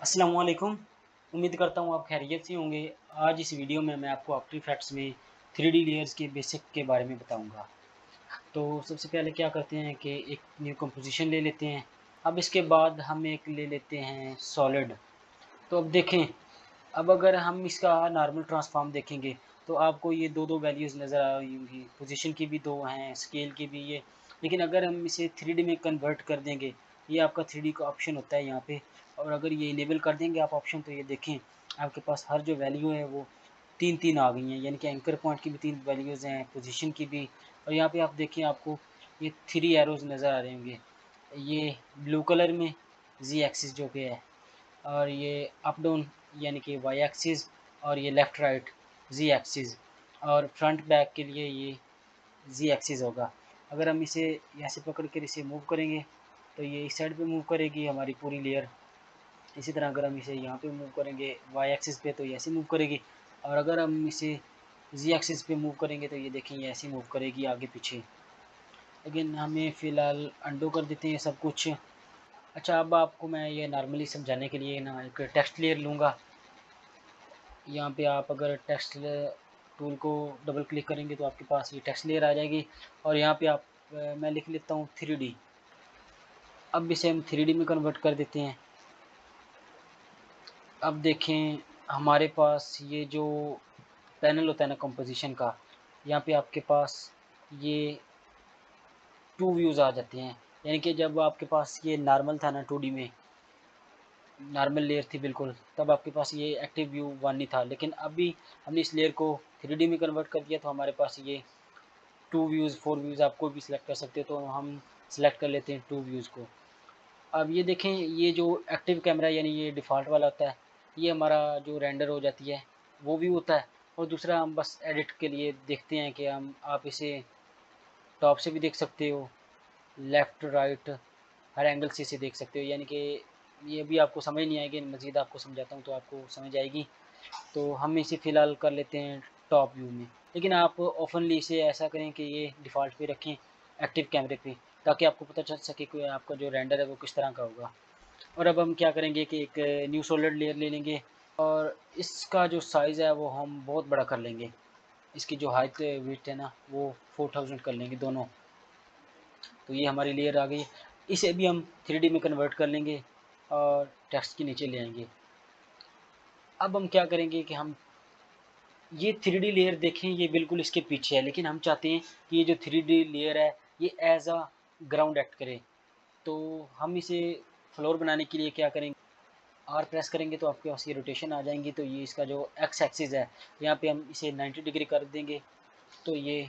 अस्सलाम वालेकुम। उम्मीद करता हूँ आप खैरियत से होंगे। आज इस वीडियो में मैं आपको आफ्टर इफेक्ट्स में 3D लेयर्स के बेसिक के बारे में बताऊँगा। तो सबसे पहले क्या करते हैं कि एक न्यू कंपोज़िशन ले लेते हैं। अब इसके बाद हम एक ले लेते हैं सॉलिड। तो अब देखें, अब अगर हम इसका नॉर्मल ट्रांसफ़ॉर्म देखेंगे तो आपको ये 2-2 वैल्यूज़ नज़र आ रही होंगी। पोज़ीशन की भी 2 हैं, स्केल की भी ये। लेकिन अगर हम इसे 3D में कन्वर्ट कर देंगे, ये आपका 3D का ऑप्शन होता है यहाँ पे, और अगर ये इनेबल कर देंगे आप ऑप्शन, तो ये देखें आपके पास हर जो वैल्यू है वो 3-3 आ गई हैं। यानी कि एंकर पॉइंट की भी 3 वैल्यूज़ हैं, पोज़ीशन की भी। और यहाँ पे आप देखें, आपको ये 3 एरोज़ नज़र आ रहे होंगे। ये ब्लू कलर में ज़ी एक्सिस जो कि है, और ये अप डाउन यानी कि वाई एक्सिस, और ये लेफ़्ट राइट ज़ी एक्सिस, और फ्रंट बैक के लिए ये ज़ी एक्सिस होगा। अगर हम इसे यहाँ से पकड़ कर इसे मूव करेंगे तो ये इस साइड पे मूव करेगी हमारी पूरी लेयर। इसी तरह अगर हम इसे यहाँ पे मूव करेंगे वाई एक्सिस पे तो ये ऐसे मूव करेगी, और अगर हम इसे ज़ी एक्सिस पे मूव करेंगे तो ये देखें ये ऐसे मूव करेगी आगे पीछे। लेकिन हमें फ़िलहाल अंडू कर देते हैं सब कुछ। अच्छा, अब आपको मैं ये नॉर्मली समझाने के लिए ना एक टेक्स्ट लेयर लूँगा। यहाँ पे आप अगर टेक्स्ट टूल को डबल क्लिक करेंगे तो आपके पास ये टेक्स्ट लेयर आ जाएगी, और यहाँ पे आप मैं लिख लेता हूँ 3D। अब इसे हम 3D में कन्वर्ट कर देते हैं। अब देखें, हमारे पास ये जो पैनल होता है ना कंपोजिशन का, यहाँ पे आपके पास ये 2 व्यूज़ आ जाते हैं। यानी कि जब आपके पास ये नॉर्मल था ना 2D में, नॉर्मल लेयर थी बिल्कुल, तब आपके पास ये एक्टिव व्यू 1 ही था। लेकिन अभी हमने इस लेयर को 3D में कन्वर्ट कर दिया तो हमारे पास ये 2 व्यूज़, 4 व्यूज़ आप कोई भी सिलेक्ट कर सकते हो, तो हम सिलेक्ट कर लेते हैं 2 व्यूज़ को। अब ये देखें, ये जो एक्टिव कैमरा यानी ये डिफ़ॉल्ट वाला होता है, ये हमारा जो रेंडर हो जाती है वो व्यू होता है। और दूसरा हम बस एडिट के लिए देखते हैं कि हम आप इसे टॉप से भी देख सकते हो, लेफ़्ट राइट हर एंगल से इसे देख सकते हो। यानी कि ये भी आपको समझ नहीं आएगी, मज़ीद आपको समझाता हूँ तो आपको समझ आएगी। तो हम इसे फ़िलहाल कर लेते हैं टॉप व्यू में। लेकिन आप ओपनली इसे ऐसा करें कि ये डिफ़ॉल्ट पे रखें, एक्टिव कैमरे पे, ताकि आपको पता चल सके कि आपका जो रेंडर है वो किस तरह का होगा। और अब हम क्या करेंगे कि एक न्यू सॉलिड लेयर ले लेंगे, और इसका जो साइज़ है वो हम बहुत बड़ा कर लेंगे। इसकी जो हाइट विड्थ है ना वो 4000 कर लेंगे दोनों। तो ये हमारी लेयर आ गई। इसे भी हम 3D में कन्वर्ट कर लेंगे और टेक्स्ट के नीचे ले आएंगे। अब हम क्या करेंगे कि हम ये 3D लेयर देखें, ये बिल्कुल इसके पीछे है, लेकिन हम चाहते हैं कि ये जो 3D लेयर है ये एज अ ग्राउंड एक्ट करे। तो हम इसे फ्लोर बनाने के लिए क्या करेंगे, आर प्रेस करेंगे तो आपके पास ये रोटेशन आ जाएंगी। तो ये इसका जो एक्स एक्सिस है, यहाँ पे हम इसे 90 डिग्री कर देंगे तो ये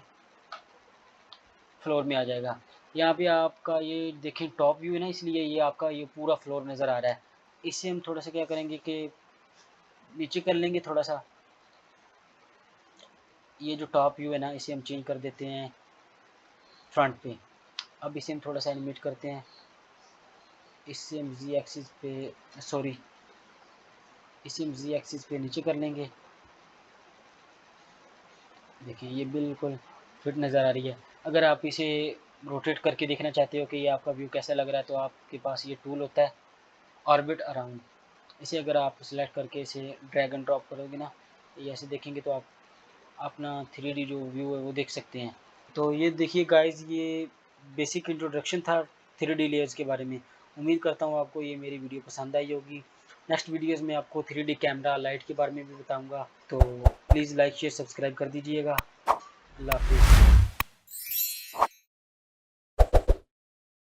फ्लोर में आ जाएगा। यहाँ पे आपका ये देखें टॉप व्यू है ना, इसलिए ये आपका ये पूरा फ्लोर नज़र आ रहा है। इससे हम थोड़ा सा क्या करेंगे कि नीचे कर लेंगे थोड़ा सा। ये जो टॉप व्यू है ना, इसे हम चेंज कर देते हैं फ्रंट पे। अब इसे हम थोड़ा सा एनिमेट करते हैं। इससे हम जी एक्सिस पे, सॉरी, इसे हम जी एक्सिस पे नीचे कर लेंगे। देखिए ये बिल्कुल फिट नज़र आ रही है। अगर आप इसे रोटेट करके देखना चाहते हो कि ये आपका व्यू कैसा लग रहा है, तो आपके पास ये टूल होता है ऑर्बिट अराउंड। इसे अगर आप सेलेक्ट करके इसे ड्रैग एंड ड्रॉप करोगे ना, ये ऐसे देखेंगे तो आप अपना 3D जो व्यू है वो देख सकते हैं। तो ये देखिए गाइस, ये बेसिक इंट्रोडक्शन था 3D लेयर्स के बारे में। उम्मीद करता हूँ आपको ये मेरी वीडियो पसंद आई होगी। नेक्स्ट वीडियोज़ में आपको 3D कैमरा लाइट के बारे में भी बताऊँगा। तो प्लीज़ लाइक शेयर सब्सक्राइब कर दीजिएगा। अल्लाह हाफ़िज़।